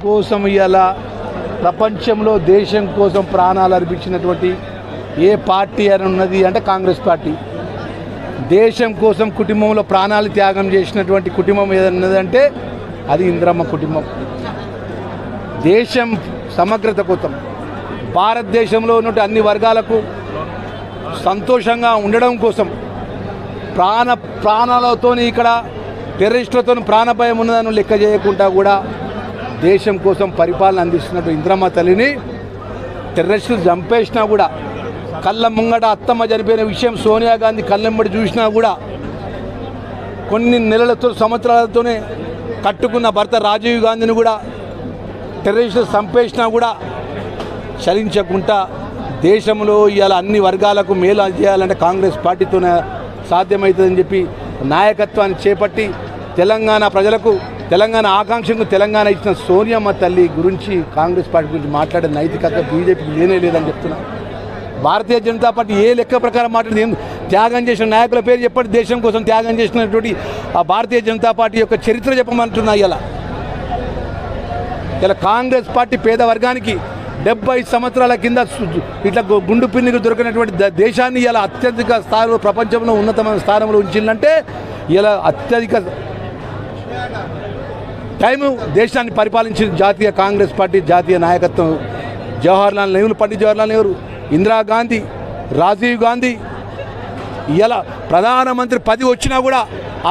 కోసం ఇలా ప్రపంచంలో దేశం కోసం ప్రాణాలు అర్పించినటువంటి ఏ పార్టీ అని ఉన్నది అంటే కాంగ్రెస్ పార్టీ. దేశం కోసం కుటుంబంలో ప్రాణాలు త్యాగం చేసినటువంటి కుటుంబం ఏదన్నదంటే అది ఇందిరమ్మ కుటుంబం. దేశం సమగ్రత కోసం భారతదేశంలో ఉన్నటువంటి అన్ని వర్గాలకు సంతోషంగా ఉండడం కోసం ప్రాణాలతో ఇక్కడ టెర్రరిస్టులతో ప్రాణభయం ఉన్నదని లెక్క చేయకుండా కూడా దేశం కోసం పరిపాలన అందిస్తున్నట్టు ఇందిరమ్మ తల్లిని టెర్రరిస్టులు చంపేసినా కూడా కళ్ళ ముంగట అత్తమ్మ చనిపోయిన విషయం సోనియా గాంధీ కళ్ళెంబడి చూసినా కూడా కొన్ని నెలలతో సంవత్సరాలతోనే కట్టుకున్న భర్త రాజీవ్ గాంధీని కూడా టెర్రరిస్టులు చంపేసినా కూడా చలించకుండా దేశంలో ఇవాళ అన్ని వర్గాలకు మేలు చేయాలంటే కాంగ్రెస్ పార్టీతోనే సాధ్యమవుతుందని చెప్పి నాయకత్వాన్ని చేపట్టి తెలంగాణ ప్రజలకు తెలంగాణ ఆకాంక్షకు తెలంగాణ ఇచ్చిన సోనియమ్మ తల్లి గురించి కాంగ్రెస్ పార్టీ గురించి మాట్లాడే నైతికత బీజేపీకి లేనే లేదని చెప్తున్నా. భారతీయ జనతా పార్టీ ఏ లెక్క ప్రకారం మాట్లాడింది? త్యాగం చేసిన నాయకుల పేరు చెప్పండి. దేశం కోసం త్యాగం చేసినటువంటి ఆ భారతీయ జనతా పార్టీ యొక్క చరిత్ర చెప్పమంటున్నా. ఇలా కాంగ్రెస్ పార్టీ పేద వర్గానికి 70 సంవత్సరాల కింద ఇట్లా గుండు పిన్నికి దొరికినటువంటి దేశాన్ని ఇలా అత్యధిక స్థాయిలో ప్రపంచంలో ఉన్నతమైన స్థానంలో ఉంచిందంటే ఇలా అత్యధిక టైము దేశాన్ని పరిపాలించిన జాతీయ కాంగ్రెస్ పార్టీ జాతీయ నాయకత్వం జవహర్లాల్ నెహ్రూ, పండిత్ జవహర్లాల్ నెహ్రూ, ఇందిరాగాంధీ, రాజీవ్ గాంధీ. ఇలా ప్రధానమంత్రి పదవి వచ్చినా కూడా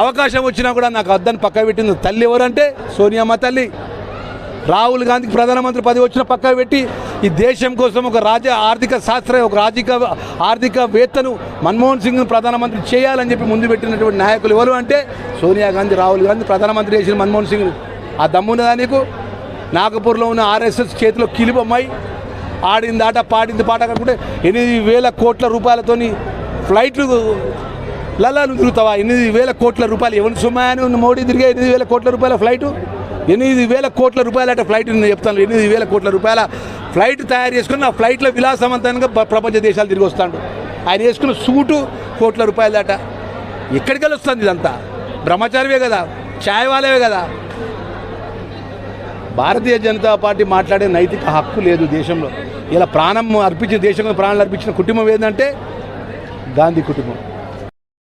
అవకాశం వచ్చినా కూడా నాకు అద్దని పక్క పెట్టింది తల్లి ఎవరంటే సోనియమ్మ తల్లి. రాహుల్ గాంధీకి ప్రధానమంత్రి పదవి వచ్చిన పక్క పెట్టి ఈ దేశం కోసం ఒక ఆర్థికవేత్తను మన్మోహన్ సింగ్ను ప్రధానమంత్రి చేయాలని చెప్పి ముందు పెట్టినటువంటి నాయకులు ఎవరు అంటే సోనియా గాంధీ, రాహుల్ గాంధీ ప్రధానమంత్రి చేసిన మన్మోహన్ సింగ్. ఆ దమ్మున్నదా నీకు? నాగపూర్లో ఉన్న ఆర్ఎస్ఎస్ చేతిలో కిలిబొమ్మాయి ఆడింది ఆట పాడింది పాట కాకుండా 8,000 కోట్ల రూపాయలతోని ఫ్లైట్లు లల్లాను తిరుగుతావా? 8,000 కోట్ల రూపాయలు ఎవరి సొమ్మాయని మోడీ తిరిగే 8,000 కోట్ల రూపాయల ఫ్లైటు? 8,000 కోట్ల రూపాయలు అంటే ఫ్లైట్ నేను చెప్తాను. 8,000 కోట్ల రూపాయల ఫ్లైట్ తయారు చేసుకుని ఆ ఫ్లైట్లో విలాసవంతంగా ప్రపంచ దేశాలు తిరిగి వస్తాడు. ఆయన వేసుకున్న సూటు కోట్ల రూపాయల దాట. ఎక్కడికి వెళ్ళి వస్తుంది ఇదంతా? బ్రహ్మచారివే కదా, ఛాయ్ వాళ్ళవే కదా. భారతీయ జనతా పార్టీ మాట్లాడే నైతిక హక్కు లేదు దేశంలో. ఇలా ప్రాణం అర్పించిన దేశంలో ప్రాణాలు అర్పించిన కుటుంబం ఏంటంటే గాంధీ కుటుంబం.